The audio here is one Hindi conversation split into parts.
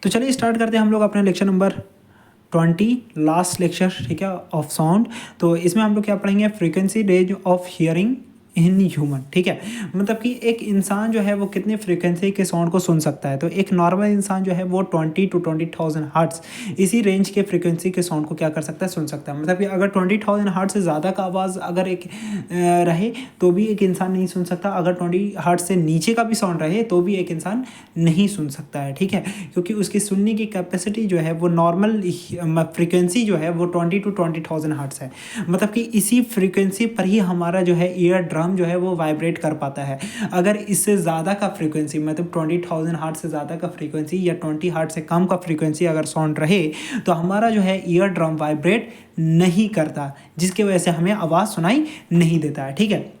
तो चलिए स्टार्ट करते हैं हम लोग अपने लेक्चर नंबर 20, लास्ट लेक्चर, ठीक है, ऑफ साउंड। तो इसमें हम लोग क्या पढ़ेंगे, frequency range of hearing in human, ठीक है। मतलब कि एक इंसान जो है वो कितने फ्रीक्वेंसी के साउंड को सुन सकता है। तो एक नॉर्मल इंसान जो है वो 20 to 20,000 हर्ट्ज इसी रेंज के फ्रीक्वेंसी के साउंड को क्या कर सकता है, सुन सकता है। मतलब कि अगर 20,000 हर्ट्ज से ज़्यादा का आवाज़ अगर एक रहे तो भी एक इंसान नहीं सुन सकता। अगर 20 हर्ट्ज से नीचे का भी साउंड रहे तो भी एक इंसान नहीं सुन सकता है, ठीक है, क्योंकि उसकी सुनने की कैपेसिटी जो है वो नॉर्मल फ्रीक्वेंसी जो है वो 20 to 20,000 हर्ट्ज है। मतलब कि इसी फ्रीक्वेंसी पर ही हमारा जो है ईयर ड्रम जो है वो वाइब्रेट कर पाता है। अगर इससे ज़्यादा का फ्रीक्वेंसी, मतलब 20,000 हर्ट्ज से ज़्यादा का फ्रीक्वेंसी या 20 हर्ट्ज से कम का फ्रीक्वेंसी अगर साउंड रहे तो हमारा जो है ईयर ड्रम वाइब्रेट नहीं करता, जिसकी वजह से हमें आवाज़ सुनाई नहीं देता है, ठीक है।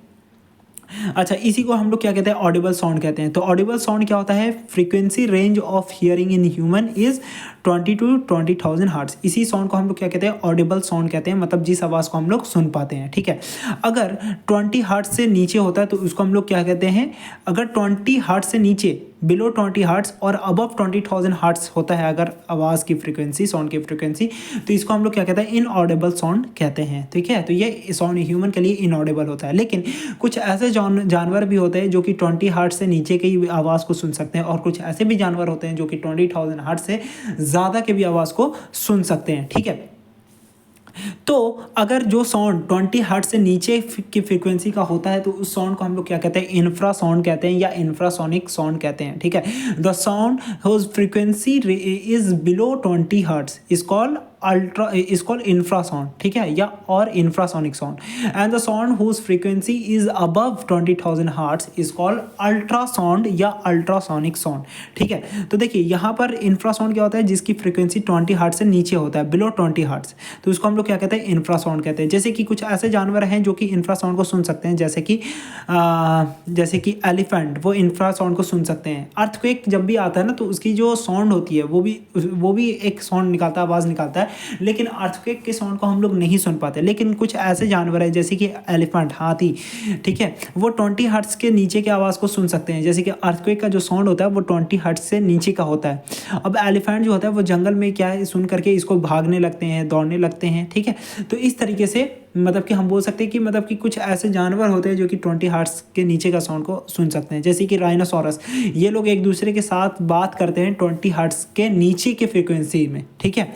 अच्छा, इसी को हम लोग क्या कहते हैं, ऑडिबल साउंड कहते हैं। तो ऑडिबल साउंड क्या होता है, frequency range of hearing in human is 20 to 20,000 hertz. इसी साउंड को हम लोग क्या कहते हैं, ऑडिबल साउंड कहते हैं, मतलब जिस आवाज़ को हम लोग सुन पाते हैं, ठीक है। अगर 20 हर्ट्ज से नीचे होता है तो उसको हम लोग क्या कहते हैं, अगर 20 हर्ट्ज से नीचे, बिलो 20 हर्ट्ज और अबव 20,000 हर्ट्ज होता है अगर आवाज़ की फ्रीक्वेंसी, साउंड की फ्रीक्वेंसी, तो इसको हम लोग क्या कहते हैं, इनऑडिबल साउंड कहते हैं, ठीक है। तो ये साउंड ह्यूमन के लिए इनऑडिबल होता है। लेकिन कुछ ऐसे जानवर भी होते हैं जो कि 20 हर्ट्ज से नीचे की आवाज़ को सुन सकते हैं, और कुछ ऐसे भी जानवर होते हैं जो कि 20,000 हर्ट्ज से ज़्यादा के भी आवाज़ को सुन सकते हैं, ठीक है। तो अगर जो साउंड 20 हर्ट्ज से नीचे की फ्रीक्वेंसी का होता है तो उस साउंड को हम लोग क्या कहते हैं, इंफ्रा साउंड कहते हैं या इंफ्रासोनिक साउंड कहते हैं, ठीक है। The sound whose frequency is below 20 hertz is called ultra, is called infrasound, ठीक है, या और infrasonic sound. And the sound whose frequency is above 20,000 hertz is called ultrasound या अल्ट्रासोनिक साउंड, ठीक है। तो देखिए यहाँ पर इंफ्रासाउंड क्या होता है, जिसकी फ्रीक्वेंसी 20 हर्ट्ज से नीचे होता है, बिलो 20 हर्ट्ज, तो उसको हम लोग क्या कहते हैं, इंफ्रासाउंड कहते हैं। जैसे कि कुछ ऐसे जानवर हैं जो कि इंफ्रासाउंड को सुन सकते हैं, जैसे कि एलिफेंट, वो इंफ्रासाउंड को सुन सकते हैं। अर्थक्वेक जब भी आता है ना तो उसकी जो साउंड होती है वो भी एक साउंड निकालता है, आवाज़ निकालता है, लेकिन अर्थक्वेक के साउंड को हम लोग नहीं सुन पाते। लेकिन कुछ ऐसे जानवर हैं जैसे कि एलिफेंट, हाथी, ठीक है, वो 20 हर्ट्ज के नीचे की आवाज़ को सुन सकते हैं। जैसे कि अर्थक्वेक का जो साउंड होता है वो 20 हर्ट्ज से नीचे का होता है। अब एलिफेंट जो होता है वो जंगल में क्या है, सुन करके इसको भागने लगते हैं, दौड़ने लगते हैं, ठीक है। तो इस तरीके से मतलब कि हम बोल सकते हैं कि मतलब कि कुछ ऐसे जानवर होते हैं जो कि 20 हर्ट्ज के नीचे का साउंड को सुन सकते हैं। जैसे कि राइनोसोरस, ये लोग एक दूसरे के साथ बात करते हैं 20 हर्ट्ज के नीचे के फ्रीक्वेंसी में, ठीक है,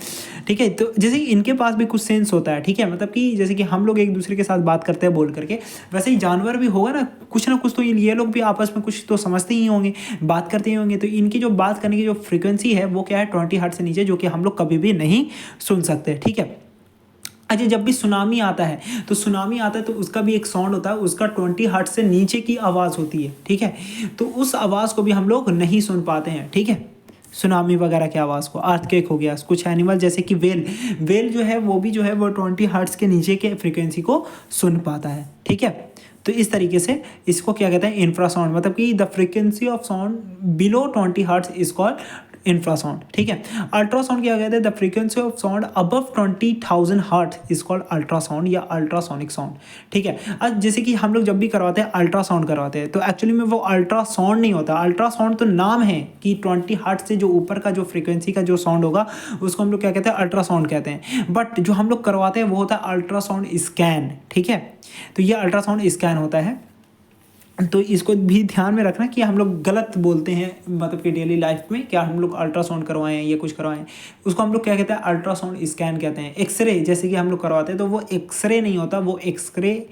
ठीक है। तो जैसे इनके पास भी कुछ सेंस होता है, ठीक है, मतलब कि जैसे कि हम लोग एक दूसरे के साथ बात करते हैं बोल करके, वैसे ही जानवर भी होगा ना कुछ तो ये लोग भी आपस में कुछ तो समझते ही होंगे, बात करते ही होंगे। तो इनकी जो बात करने की जो फ्रीक्वेंसी है वो क्या है, 20 हर्ट्ज से नीचे, जो कि हम लोग कभी भी नहीं सुन सकते, ठीक है। अच्छा, जब भी सुनामी आता है तो उसका भी एक साउंड होता है, उसका 20 हर्ट्ज से नीचे की आवाज़ होती है, ठीक है। तो उस आवाज़ को भी हम लोग नहीं सुन पाते हैं, ठीक है, सुनामी वगैरह की आवाज़ को। अर्थक्वेक हो गया, कुछ एनिमल जैसे कि वेल जो है वो भी जो है वो 20 हर्ट्ज के नीचे के फ्रीक्वेंसी को सुन पाता है, ठीक है। तो इस तरीके से इसको क्या कहते हैं, इंफ्रासाउंड, मतलब कि the frequency of sound below 20 hertz is called infrasound, ठीक है। अल्ट्रासाउंड क्या कहते हैं, the frequency of sound above 20,000 hertz is called ultrasound या अल्ट्रासोनिक साउंड, ठीक है। अब जैसे कि हम लोग जब भी करवाते हैं अल्ट्रासाउंड करवाते हैं तो एक्चुअली में वो अल्ट्रासाउंड नहीं होता। अल्ट्रासाउंड तो नाम है कि 20 हर्ट्ज से जो ऊपर का जो फ्रीक्वेंसी का जो साउंड होगा उसको हम लोग क्या कहते हैं, अल्ट्रासाउंड कहते हैं। बट जो हम लोग करवाते हैं वो होता है अल्ट्रासाउंड स्कैन, ठीक है। तो ये अल्ट्रासाउंड स्कैन होता है। तो इसको भी ध्यान में रखना कि हम लोग गलत बोलते हैं, मतलब कि डेली लाइफ में क्या हम लोग अल्ट्रासाउंड करवाएं या कुछ करवाएं, उसको हम लोग क्या कहते हैं, अल्ट्रासाउंड स्कैन कहते हैं। एक्सरे जैसे कि हम लोग करवाते हैं तो वो एक्सरे नहीं होता, वो एक्सरे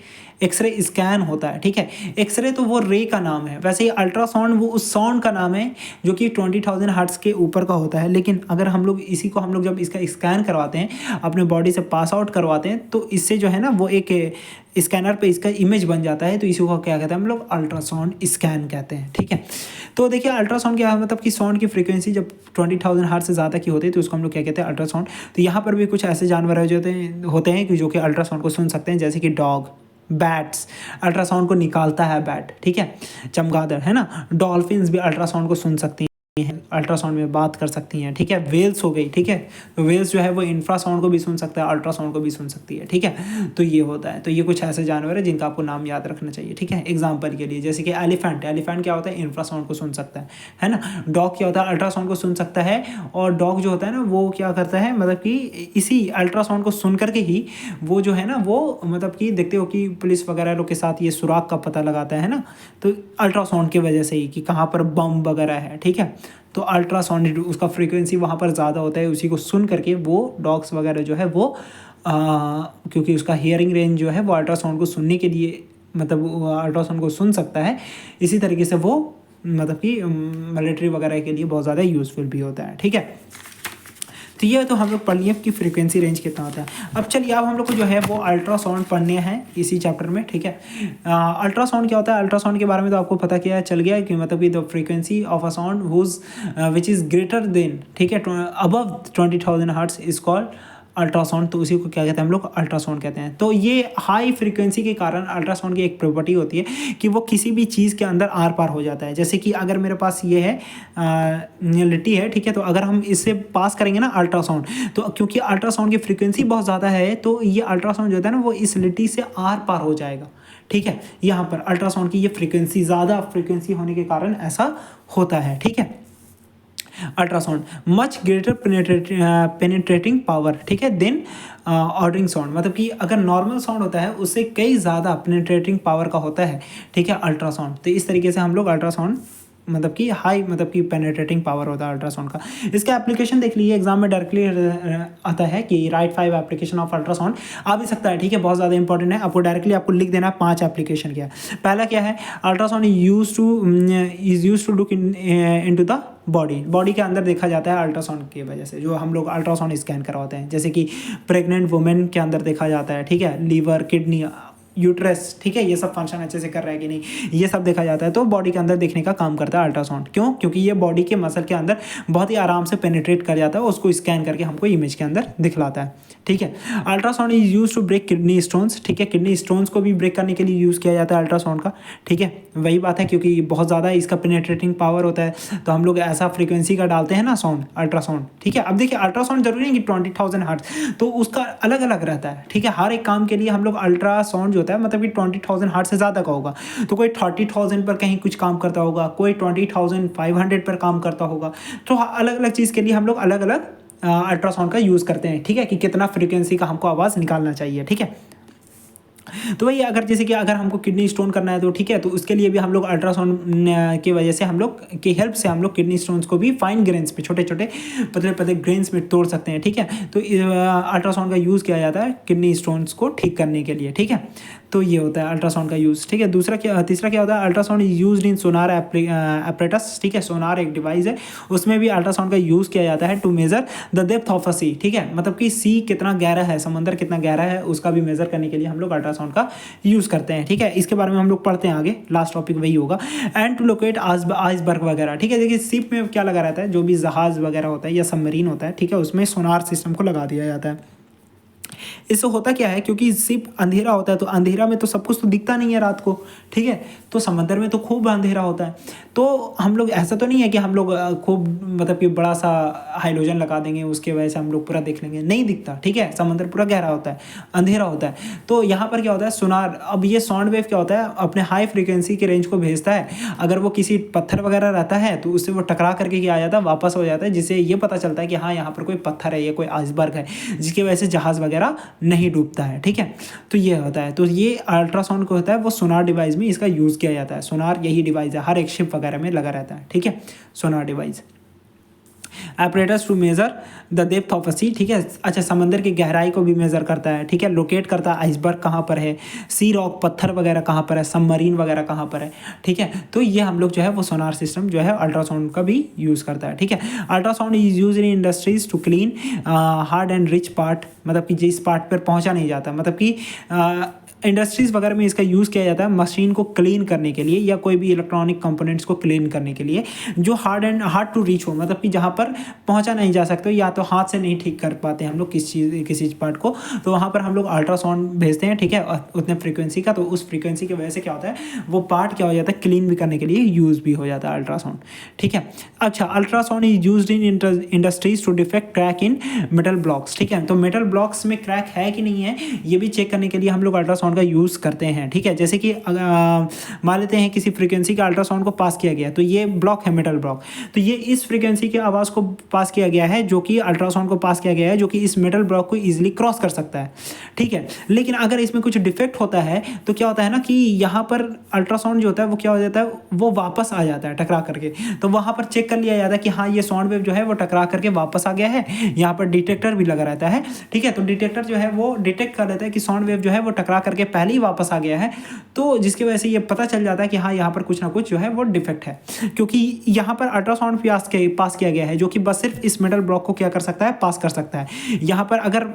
स्कैन होता है, ठीक है। एक्सरे तो वो रे का नाम है, वैसे ही अल्ट्रासाउंड वो उस साउंड का नाम है जो कि 20,000 हर्ट्ज के ऊपर का होता है। लेकिन अगर हम लोग इसी को हम लोग जब इसका स्कैन करवाते हैं, अपने बॉडी से पास आउट करवाते हैं, तो इससे जो है ना वो एक स्कैनर पे इसका इमेज बन जाता है, तो इसी को क्या कहते हैं हम लोग, अल्ट्रासाउंड स्कैन कहते हैं, ठीक है। तो देखिए अल्ट्रासाउंड क्या है, मतलब कि साउंड की फ्रीक्वेंसी जब 20,000 हर्ट्ज से ज़्यादा की होती है तो उसको हम लोग क्या कहते हैं, अल्ट्रासाउंड। तो यहाँ पर भी कुछ ऐसे जानवर होते हैं कि जो कि अल्ट्रासाउंड को सुन सकते हैं, जैसे कि डॉग, बैट्स, अल्ट्रासाउंड को निकालता है बैट, ठीक है, चमगादड़ है ना, डॉल्फिन्स भी अल्ट्रासाउंड को सुन सकती हैं। अल्ट्रासाउंड में बात कर सकती हैं, ठीक है। वेल्स हो गई, ठीक है, तो वेल्स जो है वो इंफ्रासाउंड को भी सुन सकता है, अल्ट्रासाउंड को भी सुन सकती है, ठीक है। तो ये होता है। तो ये कुछ ऐसे जानवर है जिनका आपको नाम याद रखना चाहिए, ठीक है। एग्जाम्पल के लिए जैसे कि एलिफेंट, एलिफेंट क्या होता है, इंफ्रासाउंड को सुन सकता है ना। डॉग क्या होता है, अल्ट्रासाउंड को सुन सकता है। और डॉग जो होता है ना वो क्या करता है, मतलब कि इसी अल्ट्रासाउंड को सुन करके ही वो जो है ना वो मतलब कि देखते हो कि पुलिस वगैरह लोग के साथ ये सुराग का पता लगाता है ना, तो अल्ट्रासाउंड की वजह से ही कि कहाँ पर बम वगैरह है, ठीक है। तो अल्ट्रासाउंड उसका फ्रीक्वेंसी वहाँ पर ज़्यादा होता है, उसी को सुन करके वो डॉग्स वगैरह जो है वो क्योंकि उसका हियरिंग रेंज जो है वो अल्ट्रासाउंड को सुनने के लिए, मतलब अल्ट्रासाउंड को सुन सकता है, इसी तरीके से वो मतलब कि मिलिट्री वगैरह के लिए बहुत ज़्यादा यूज़फुल भी होता है, ठीक है। तो ये तो हम लोग पढ़ लिए कि फ्रीक्वेंसी रेंज कितना होता है। अब चलिए अब हम लोग को जो है वो अल्ट्रासाउंड पढ़ने हैं इसी चैप्टर में, ठीक है। अल्ट्रासाउंड क्या होता है, अल्ट्रासाउंड के बारे में तो आपको पता क्या चल गया कि मतलब कि the frequency of a sound whose which is greater than, ठीक है, above 20,000 hertz is called ultrasound. तो उसी को क्या कहते हैं हम लोग, अल्ट्रासाउंड कहते हैं। तो ये हाई फ्रीक्वेंसी के कारण अल्ट्रासाउंड की एक प्रॉपर्टी होती है कि वो किसी भी चीज़ के अंदर आर पार हो जाता है। जैसे कि अगर मेरे पास ये है लिट्टी है, ठीक है, तो अगर हम इससे पास करेंगे ना अल्ट्रासाउंड, तो क्योंकि अल्ट्रासाउंड की फ्रीक्वेंसी बहुत ज़्यादा है तो ये अल्ट्रासाउंड जो होता है ना वो इस लिट्टी से आर पार हो जाएगा, ठीक है। यहाँ पर अल्ट्रासाउंड की ये फ्रीक्वेंसी ज़्यादा फ्रीक्वेंसी होने के कारण ऐसा होता है, ठीक है। Ultrasound much greater penetrating power, ठीक है, देन ऑर्डरिंग साउंड। मतलब कि अगर नॉर्मल साउंड होता है उससे कई ज़्यादा पेनिट्रेटिंग पावर का होता है, ठीक है, अल्ट्रासाउंड। तो इस तरीके से हम लोग अल्ट्रासाउंड मतलब कि हाई मतलब कि पेनिट्रेटिंग पावर होता है अल्ट्रासाउंड का। इसका एप्लीकेशन देख लीजिए, एग्जाम में डायरेक्टली आता है कि राइट 5 एप्लीकेशन ऑफ अल्ट्रासाउंड आ भी सकता है, ठीक है, बहुत ज़्यादा इंपॉर्टेंट है। आपको डायरेक्टली आपको लिख देना है 5 एप्लीकेशन क्या। पहला क्या है, ultrasound is use to look into the body के अंदर देखा जाता है अल्ट्रासाउंड की वजह से, जो हम लोग अल्ट्रासाउंड स्कैन करवाते हैं। जैसे कि प्रेग्नेंट वुमेन के अंदर देखा जाता है, ठीक है, लीवर, किडनी, यूट्रस, ठीक है, ये सब फंक्शन अच्छे से कर रहा है कि नहीं, ये सब देखा जाता है। तो बॉडी के अंदर देखने का काम करता है अल्ट्रासाउंड। क्यों? क्योंकि ये बॉडी के मसल के अंदर बहुत ही आराम से पेनिट्रेट कर जाता है, उसको स्कैन करके हमको इमेज के अंदर दिखलाता है, ठीक है। Ultrasound is use to break kidney stones, ठीक है, किडनी स्टोन्स को भी ब्रेक करने के लिए यूज़ किया जाता है अल्ट्रासाउंड का, ठीक है। वही बात है, क्योंकि बहुत ज़्यादा इसका पेनिट्रेटिंग पावर होता है तो हम लोग ऐसा फ्रीक्वेंसी का डालते हैं ना साउंड, अल्ट्रासाउंड, ठीक है। अब देखिए अल्ट्रासाउंड जरूरी नहीं कि 20,000 हर्ट्ज, तो उसका अलग अलग रहता है, ठीक है। हर एक काम के लिए हम लोग अल्ट्रासाउंड जो होता है मतलब कि 20,000 हर्ट्ज से ज़्यादा का होगा, तो कोई 30,000 पर कहीं कुछ काम करता होगा, कोई 20,500 पर काम करता होगा। तो अलग अलग चीज़ के लिए हम लोग अलग अलग अल्ट्रासाउंड का यूज़ करते हैं, ठीक है, कि कितना फ्रीक्वेंसी का हमको आवाज़ निकालना चाहिए, ठीक है। तो वही अगर जैसे कि अगर हमको किडनी स्टोन करना है तो ठीक है, तो उसके लिए भी हम लोग अल्ट्रासाउंड की वजह से हम लोग की हेल्प से हम लोग किडनी स्टोन्स को भी फाइन ग्रेन्स पे, छोटे छोटे पतले पतले ग्रेन्स में तोड़ सकते हैं, ठीक है। तो अल्ट्रासाउंड का यूज़ किया जाता है किडनी स्टोन्स को ठीक करने के लिए, ठीक है। तो ये होता है अल्ट्रासाउंड का यूज़, ठीक है। तीसरा क्या होता है, ultrasound is used in Sonar apparatus, ठीक है। सोनार एक डिवाइस है, उसमें भी अल्ट्रासाउंड का यूज़ किया जाता है to measure the depth of a sea, ठीक है। मतलब कि सी कितना गहरा है, समंदर कितना गहरा है, उसका भी मेजर करने के लिए हम लोग अल्ट्रासाउंड का यूज़ करते हैं, ठीक है। इसके बारे में हम लोग पढ़ते हैं आगे, लास्ट टॉपिक वही होगा। एंड टू लोकेट आइसबर्ग वगैरह, ठीक है। देखिए शिप में क्या लगा रहता है, जो भी जहाज वगैरह होता है या सबमरीन होता है, ठीक है, उसमें सोनार सिस्टम को लगा दिया जाता है। इससे होता क्या है, क्योंकि शिप अंधेरा होता है तो अंधेरा में तो सब कुछ तो दिखता नहीं है रात को, ठीक है। तो समंदर में तो खूब अंधेरा होता है, तो हम लोग ऐसा तो नहीं है कि हम लोग खूब मतलब कि बड़ा सा हाइलोजन लगा देंगे उसके वजह से हम लोग पूरा देख लेंगे, नहीं दिखता, ठीक है। समंदर पूरा गहरा होता है, अंधेरा होता है। तो यहाँ पर क्या होता है, सोनार, अब ये साउंड वेव क्या होता है, अपने हाई फ्रीक्वेंसी के रेंज को भेजता है। अगर वो किसी पत्थर वगैरह रहता है तो उससे वो टकरा करके क्या आ जाता है, वापस हो जाता है, जिससे ये पता चलता है कि हाँ यहाँ पर कोई पत्थर है, ये कोई आइसबर्ग है, जिसकी वजह से जहाज़ वगैरह नहीं डूबता है, ठीक है। तो ये होता है, तो ये अल्ट्रासाउंड को होता है वो सोनार डिवाइस में इसका यूज़ किया जाता है। सोनार यही डिवाइस है, हर एक शिप वगैरह में लगा रहता है, ठीक है, sonar device. Apparatus to measure the depth of a sea, ठीक है। अच्छा, समंदर की गहराई को भी मेजर करता है, ठीक है। लोकेट करता है आइसबर्ग कहाँ पर है, सी रॉक पत्थर वगैरह कहाँ पर है, सबमरीन वगैरह कहाँ पर है, ठीक है। तो ये हम लोग जो है वो सोनार सिस्टम जो है अल्ट्रासाउंड का भी यूज़ करता है, ठीक है। Ultrasound is use in industries to clean hard and reach part, मतलब कि जिस पार्ट पर पहुँचा नहीं जाता, मतलब कि इंडस्ट्रीज़ वगैरह में इसका यूज़ किया जाता है मशीन को क्लीन करने के लिए या कोई भी इलेक्ट्रॉनिक कंपोनेंट्स को क्लीन करने के लिए जो हार्ड टू रीच हो, मतलब कि जहाँ पर पहुँचा नहीं जा सकते, या तो हाथ से नहीं ठीक कर पाते हम लोग किसी पार्ट को, तो वहाँ पर हम लोग अल्ट्रासाउंड भेजते हैं, ठीक है, उतने फ्रीक्वेंसी का। तो उस फ्रीक्वेंसी की वजह से क्या होता है, वो पार्ट क्या हो जाता है, क्लीन भी करने के लिए यूज़ भी हो जाता है अल्ट्रासाउंड, ठीक है। अच्छा, ultrasound is used in industries to detect crack in metal blocks, ठीक है। तो मेटल ब्लॉक्स में क्रैक है कि नहीं है ये भी चेक करने के लिए हम लोग अल्ट्रासाउंड का यूज़ करते हैं, ठीक है। जैसे कि मान लेते हैं किसी फ्रीक्वेंसी का अल्ट्रासाउंड को पास किया गया, तो ये ब्लॉक है मेटल ब्लॉक, तो ये इस फ्रीक्वेंसी की आवाज़ को पास किया गया है, जो कि अल्ट्रासाउंड को पास किया गया है, जो कि इस मेटल ब्लॉक को ईजिली क्रॉस कर सकता है, ठीक है। लेकिन अगर इसमें कुछ डिफेक्ट होता है तो क्या होता है ना कि यहाँ पर अल्ट्रासाउंड जो होता है वो क्या हो जाता है, वो वापस आ जाता है टकरा करके। तो वहाँ पर चेक कर लिया जाता है कि हाँ ये साउंड वेव जो है वो टकरा करके वापस आ गया है। यहाँ पर डिटेक्टर भी लगा रहता है, ठीक है। तो डिटेक्टर जो है वो डिटेक्ट कर लेता है कि साउंड वेव जो है वो टकरा करके पहले ही वापस आ गया है, तो जिसकी वजह से ये पता चल जाता है कि हाँ यहाँ पर कुछ ना कुछ जो है वो डिफेक्ट है, क्योंकि यहाँ पर अल्ट्रासाउंड पास किया गया है जो कि बस सिर्फ इस मेटल ब्लॉक को क्या कर सकता है, पास कर सकता है। यहाँ पर अगर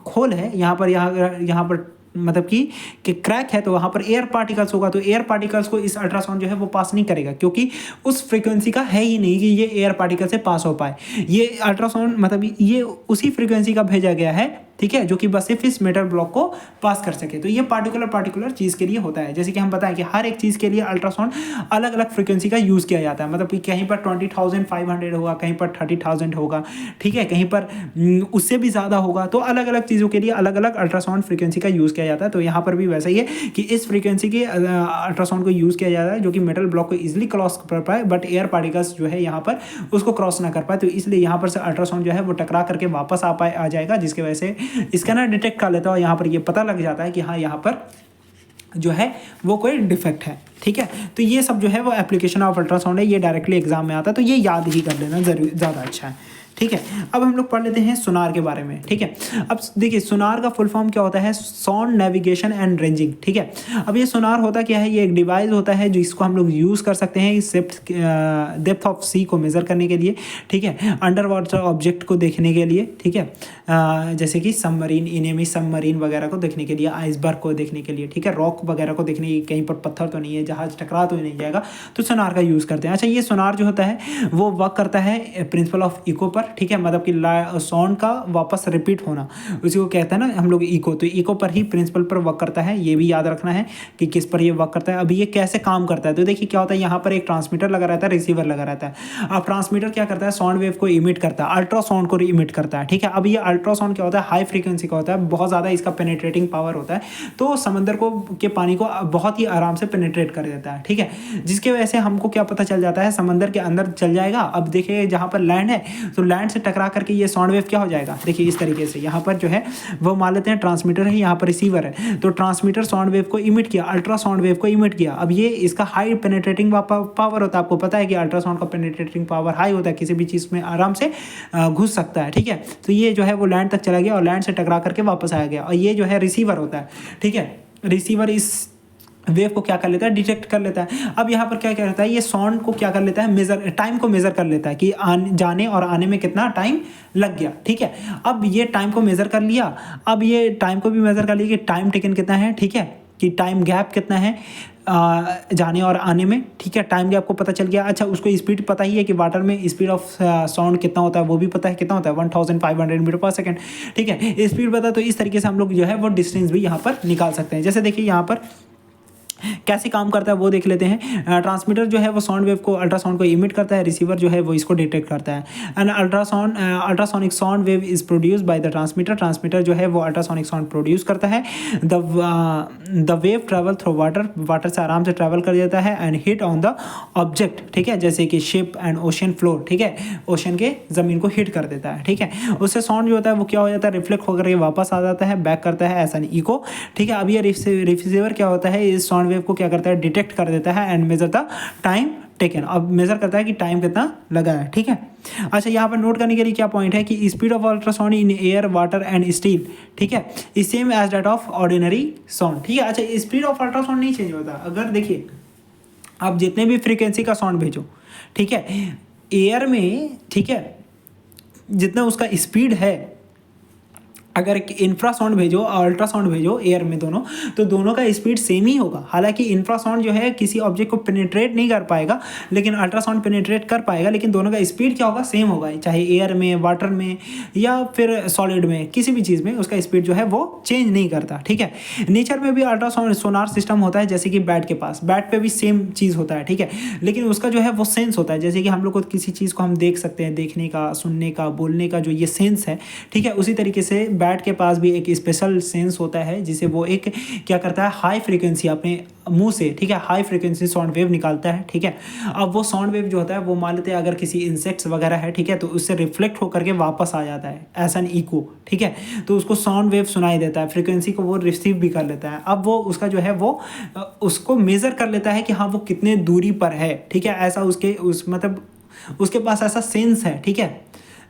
खोल है, यहाँ पर मतलब कि क्रैक है, तो वहाँ पर एयर पार्टिकल्स होगा, तो एयर पार्टिकल्स को इस अल्ट्रासाउंड जो है वो पास नहीं करेगा, क्योंकि उस फ्रीक्वेंसी का है ही नहीं कि ये एयर पार्टिकल से पास हो पाए। ये अल्ट्रासाउंड मतलब ये उसी फ्रीक्वेंसी का भेजा गया है, ठीक है, जो कि बस सिर्फ इस मेटल ब्लॉक को पास कर सके। तो ये पार्टिकुलर चीज़ के लिए होता है। जैसे कि हम बताएं कि हर एक चीज़ के लिए अल्ट्रासाउंड अलग अलग फ्रीक्वेंसी का यूज़ किया जाता है, मतलब कि कहीं पर 20,500 होगा, कहीं पर 30,000 होगा, ठीक है, कहीं पर उससे भी ज़्यादा होगा। तो अलग अलग चीज़ों के लिए अलग अलग अल्ट्रासाउंड फ्रीक्वेंसी का यूज़ किया जाता है। तो यहाँ पर भी वैसा ही है कि इस फ्रीक्वेंसी के अल्ट्रासाउंड को यूज़ किया जाता है, जो कि मेटल ब्लॉक को ईजिली क्रॉस कर पाए, बट एयर पार्टिकल्स जो है यहाँ पर उसको क्रॉस ना कर पाए। तो इसलिए यहाँ पर से अल्ट्रासाउंड जो है वो टकरा करके वापस आ जाएगा, जिसकी वजह से इसका ना डिटेक्ट कर लेता है, यहाँ पर ये पता लग जाता है कि हाँ यहाँ पर जो है वो कोई डिफेक्ट है, ठीक है। तो ये सब जो है वो एप्लीकेशन ऑफ अल्ट्रासाउंड है, ये डायरेक्टली एग्जाम में आता है, तो ये याद ही कर लेना जरूर ज़्यादा अच्छा है, ठीक है। अब हम लोग पढ़ लेते हैं सोनार के बारे में, ठीक है। अब देखिए सोनार का फुल फॉर्म क्या होता है, साउंड नेविगेशन एंड रेंजिंग, ठीक है। अब ये सोनार होता क्या है, ये एक डिवाइस होता है जिसको हम लोग यूज़ कर सकते हैं इस डेप्थ ऑफ सी को मेज़र करने के लिए, ठीक है, अंडर वाटर ऑब्जेक्ट को देखने के लिए, ठीक है, जैसे कि सबमरीन, इनेमी सबमरीन वगैरह को देखने के लिए, आइसबर्ग को देखने के लिए, ठीक है, रॉक वगैरह को देखने के लिए, कहीं पर पत्थर तो नहीं है, जहाज टकरा तो नहीं जाएगा, तो सोनार का यूज़ करते हैं। अच्छा, ये सोनार जो होता है वो वर्क करता है प्रिंसिपल ऑफ इको पर, ठीक है, मतलब कि साउंड का वापस रिपीट होना, उसी को कहते हैं ना हम लोग इको। तो इको पर ही प्रिंसिपल पर वर्क करता है, ये भी याद रखना है कि किस पर ये वर्क करता है। अभी ये कैसे काम करता है, तो देखिए क्या होता है, यहाँ पर एक ट्रांसमीटर लगा रहता है, रिसीवर लगा रहता है। अब ट्रांसमीटर क्या करता है, साउंड वेव को इमिट करता है, अल्ट्रासाउंड को इमिट करता है, ठीक है। अब ये अल्ट्रासाउंड क्या होता है, हाई फ्रीक्वेंसी का होता है, बहुत ज़्यादा इसका पेनिट्रेटिंग पावर होता है, तो समंदर को के पानी को बहुत ही आराम से पेनिट्रेट कर देता है, ठीक है, जिसके वजह से हमको क्या पता चल जाता है, समंदर के अंदर चल जाएगा। अब देखिए जहाँ पर लैंड है, तो लैंड से टकरा करके ये साउंड वेव क्या हो जाएगा, देखिए इस तरीके से, यहाँ पर जो है वो मान लेते हैं ट्रांसमीटर है, यहाँ पर रिसीवर है, तो ट्रांसमीटर साउंड वेव को इमिट किया, अल्ट्रासाउंड वेव को इमिट किया। अब ये इसका हाई पेनिट्रेटिंग पावर होता है, आपको पता है कि अल्ट्रासाउंड का पेनिट्रेटिंग पावर हाई होता है, किसी भी चीज़ में आराम से घुस सकता है, ठीक है। तो ये जो है वो लैंड तक चला गया और लैंड से टकरा करके वापस आ गया। और ये जो है रिसीवर होता है, ठीक है, रिसीवर इस वेव को क्या कर लेता है, डिटेक्ट कर लेता है। अब यहाँ पर क्या करता है, ये साउंड को क्या कर लेता है, मेजर, टाइम को मेजर कर लेता है कि जाने और आने में कितना टाइम लग गया, ठीक है। अब ये टाइम को मेजर कर लिया, अब ये टाइम को भी मेजर कर लिया कि टाइम टेकन कितना है, ठीक है, कि टाइम गैप कितना है जाने और आने में, ठीक है, टाइम गैप को पता चल गया। अच्छा, उसको स्पीड पता ही है कि वाटर में स्पीड ऑफ साउंड कितना होता है, वो भी पता है कितना होता है, 1500 मीटर पर सेकंड, ठीक है, स्पीड पता। तो इस तरीके से हम लोग जो है वो डिस्टेंस भी यहाँ पर निकाल सकते हैं। जैसे देखिए यहाँ पर कैसे काम करता है वो देख लेते हैं। ट्रांसमीटर जो है वो साउंड वेव को, अल्ट्रासाउंड को इमिट करता है, रिसीवर जो है वो इसको डिटेक्ट करता है। And ultrasonic sound wave is produce by the transmitter, transmitter जो है वो अल्ट्रासोनिक साउंड प्रोड्यूस करता है। The wave travel through water, water से आराम से ट्रैवल कर जाता है and hit on the object, ठीक है, जैसे कि शिप एंड ओशन फ्लोर, ठीक है, ओशन के ज़मीन को हिट कर देता है, ठीक है। उससे साउंड जो होता है वो क्या हो जाता है, रिफ्लेक्ट होकर ये वापस आ जाता है, बैक करता है, ऐसा नहीं इको, ठीक है। अब ये रिसीवर क्या होता है, इस साउंड वेव को क्या करता है, डिटेक्ट कर देता है and measure the time taken, अब मेजर करता है कि टाइम कितना लगा है, ठीक है। अच्छा, यहाँ पर नोट करने के लिए क्या पॉइंट है कि speed of ultrasound in air, water and steel, ठीक है, is same as that of ordinary sound, ठीक है। अच्छा, स्पीड ऑफ अल्ट्रासाउंड नहीं चेंज होता। अगर देखिए आप जितने भी फ्रीक्वेंसी का साउंड भेजो, ठीक है, एयर में, ठीक है, जितना उसका स्पीड है अगर इंफ्रासाउंड भेजो और अल्ट्रासाउंड भेजो एयर में दोनों, तो दोनों का स्पीड सेम ही होगा। हालांकि इंफ्रासाउंड जो है किसी ऑब्जेक्ट को पेनिट्रेट नहीं कर पाएगा, लेकिन अल्ट्रासाउंड पेनिट्रेट कर पाएगा, लेकिन दोनों का स्पीड क्या होगा, सेम होगा। चाहे एयर में, वाटर में या फिर सॉलिड में, किसी भी चीज़ में उसका स्पीड जो है वो चेंज नहीं करता, ठीक है। नेचर में भी अल्ट्रासाउंड सोनार सिस्टम होता है, जैसे कि बैट के पास, बैट पे भी सेम चीज़ होता है, ठीक है। लेकिन उसका जो है वो सेंस होता है, जैसे कि हम लोग को किसी चीज़ को हम देख सकते हैं, देखने का, सुनने का, बोलने का जो ये सेंस है, ठीक है, उसी तरीके से बैट के पास भी एक स्पेशल सेंस होता है, जिसे वो एक क्या करता है, हाई फ्रीक्वेंसी अपने मुंह से, ठीक है, हाई फ्रीक्वेंसी साउंड वेव निकालता है, ठीक है। अब वो साउंड वेव जो होता है वो मान लेते हैं अगर किसी इंसेक्ट्स वगैरह है, ठीक है, तो उससे रिफ्लेक्ट होकर के वापस आ जाता है एज एन इको, ठीक है। तो उसको साउंड वेव सुनाई देता है, फ्रीक्वेंसी को वो रिसीव भी कर लेता है। अब वो उसका जो है वो उसको मेज़र कर लेता है कि हाँ वो कितने दूरी पर है, ठीक है। ऐसा मतलब उसके पास ऐसा सेंस है, ठीक है।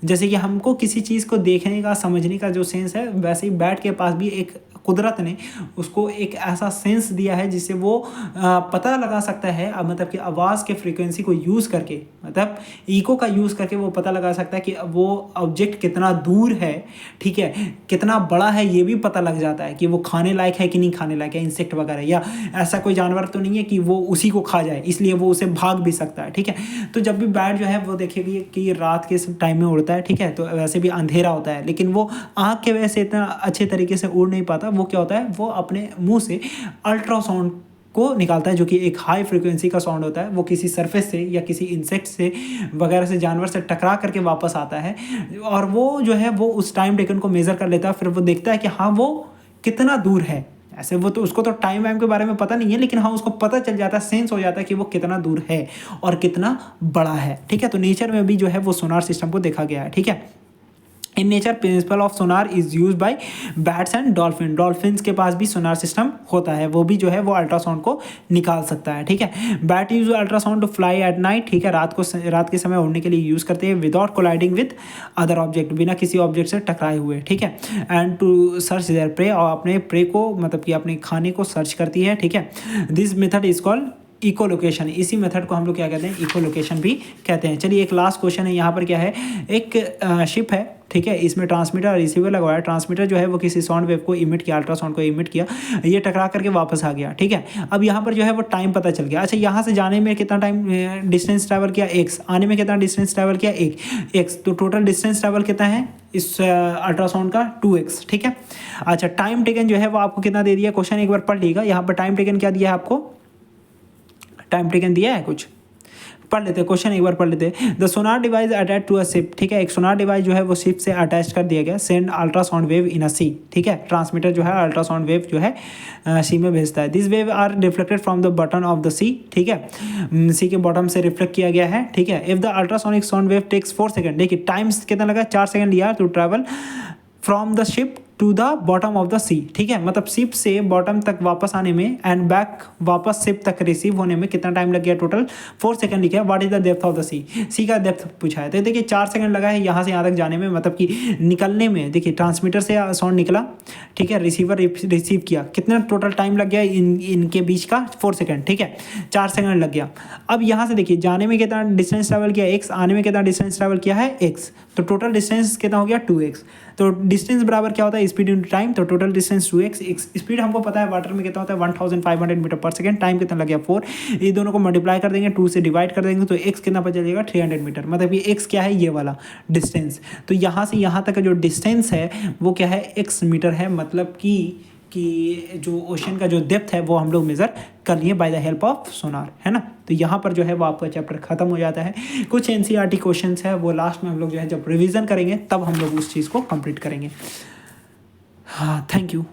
जैसे कि हमको किसी चीज़ को देखने का, समझने का जो सेंस है, वैसे ही बैट के पास भी एक कुदरत ने उसको एक ऐसा सेंस दिया है जिससे वो पता लगा सकता है, मतलब कि आवाज़ के फ्रीक्वेंसी को यूज़ करके, मतलब इको का यूज़ करके वो पता लगा सकता है कि वो ऑब्जेक्ट कितना दूर है, ठीक है, कितना बड़ा है, ये भी पता लग जाता है कि वो खाने लायक है कि नहीं खाने लायक है, इंसेक्ट वगैरह, या ऐसा कोई जानवर तो नहीं है कि वो उसी को खा जाए, इसलिए वो उसे भाग भी सकता है, ठीक है। तो जब भी बैट जो है वो देखेगी कि रात के टाइम में उड़ता है, ठीक है, तो वैसे भी अंधेरा होता है, लेकिन वो आँख के वजह से इतना अच्छे तरीके से उड़ नहीं पाता। वो क्या होता है, वो अपने मुंह से अल्ट्रासाउंड को निकालता है, जो कि एक हाई फ्रीक्वेंसी का साउंड होता है। वो किसी सरफेस से या किसी इंसेक्ट से वगैरह से, जानवर से टकरा करके वापस आता है, और वो जो है वो उस टाइम टेकन को मेज़र कर लेता है। फिर वो देखता है कि हाँ वो कितना दूर है। ऐसे वो तो उसको तो टाइम वाइम के बारे में पता नहीं है, लेकिन हाँ उसको पता चल जाता है, सेंस हो जाता है कि वो कितना दूर है और कितना बड़ा है, ठीक है। तो नेचर में भी जो है वो सोनार सिस्टम को देखा गया है, ठीक है। In nature principle of Sonar is use by bats and dolphin. Dolphins के पास भी सोनार सिस्टम होता है, वो भी जो है वो अल्ट्रासाउंड को निकाल सकता है, ठीक है। Bat use ultrasound to fly at night, ठीक है, रात के समय उड़ने के लिए यूज़ करते हैं, without colliding with other object, बिना किसी ऑब्जेक्ट से टकराए हुए, ठीक है। And to search their prey, और अपने प्रे को, मतलब कि अपने खाने को सर्च करती है, ठीक है। This method is called echolocation. इसी मेथड को हम लोग क्या कहते हैं, इको लोकेशन भी कहते हैं। चलिए एक लास्ट क्वेश्चन है यहाँ पर, क्या है, एक शिप है, ठीक है, इसमें ट्रांसमीटर और रिसीवर लगवाया। ट्रांसमीटर जो है वो किसी साउंड वेव को इमिट किया, अल्ट्रासाउंड को इमिट किया, ये टकरा करके वापस आ गया, ठीक है। अब यहाँ पर जो है वो टाइम पता चल गया। अच्छा, यहाँ से जाने में कितना टाइम डिस्टेंस ट्रैवल किया, x, आने में कितना डिस्टेंस ट्रैवल किया, x, तो टोटल डिस्टेंस ट्रैवल कितना है इस अल्ट्रासाउंड का, 2x, ठीक है। अच्छा, टाइम टेकन जो है वो आपको कितना दे दिया, क्वेश्चन एक बार पढ़ लीजिएगा। यहाँ पर टाइम टेकन क्या दिया है आपको, टाइम टेकन दिया है कुछ, पढ़ लेते, क्वेश्चन एक बार पढ़ लेते। The sonar device attach to a ship, ठीक है, एक सोनार डिवाइस जो है वो शिप से अटैच कर दिया गया। Send ultrasound wave in a sea, ठीक है, ट्रांसमीटर जो है अल्ट्रासाउंड वेव जो है सी में भेजता है। This wave are reflected from the bottom of the sea, ठीक है, सी के बॉटम से रिफ्लेक्ट किया गया है, ठीक है। If the ultrasonic sound wave takes 4 second, देखिए टाइम कितना लगा, 4 सेकंड लिया to travel from the ship to the bottom of the sea, ठीक है, मतलब शिप से बॉटम तक वापस आने में एंड बैक वापस शिप तक रिसीव होने में कितना टाइम लग गया, टोटल 4 सेकंड लिखा है। What is the depth of the sea, sea का डेप्थ पूछा है, तो देखिए 4 सेकंड लगा है यहाँ से यहाँ तक जाने में, मतलब कि निकलने में। देखिए ट्रांसमीटर से साउंड निकला, ठीक है, रिसीवर रिसीव किया, कितना टोटल टाइम लग गया इनके बीच का, 4 सेकंड, ठीक है, 4 सेकंड लग गया। अब यहाँ से देखिए जाने में कितना डिस्टेंस ट्रैवल किया, x, आने में कितना डिस्टेंस ट्रैवल किया है, x, तो टोटल डिस्टेंस कितना हो गया, 2x। तो डिस्टेंस बराबर क्या होता है, स्पीड इंटू टाइम, तो टोटल डिस्टेंस 2x। स्पीड हमको पता है वाटर में कितना होता है 1500 मीटर पर सेकंड, टाइम कितना लग गया 4, ये दोनों को मल्टीप्लाई कर देंगे, 2 से डिवाइड कर देंगे, तो x कितना पता चलेगा 300 मीटर, मतलब ये x क्या है, ये वाला डिस्टेंस। तो यहाँ से यहाँ तक का जो डिस्टेंस है वो क्या है, x मीटर है, मतलब कि जो ओशन का जो डेप्थ है वो हम लोग मेज़र कर लिए बाय द हेल्प ऑफ सोनार, है ना। तो यहाँ पर जो है वो आपका चैप्टर खत्म हो जाता है। कुछ एनसीईआरटी क्वेश्चंस है वो लास्ट में हम लोग जो है जब रिवीजन करेंगे तब हम लोग उस चीज़ को कंप्लीट करेंगे। हाँ, थैंक यू।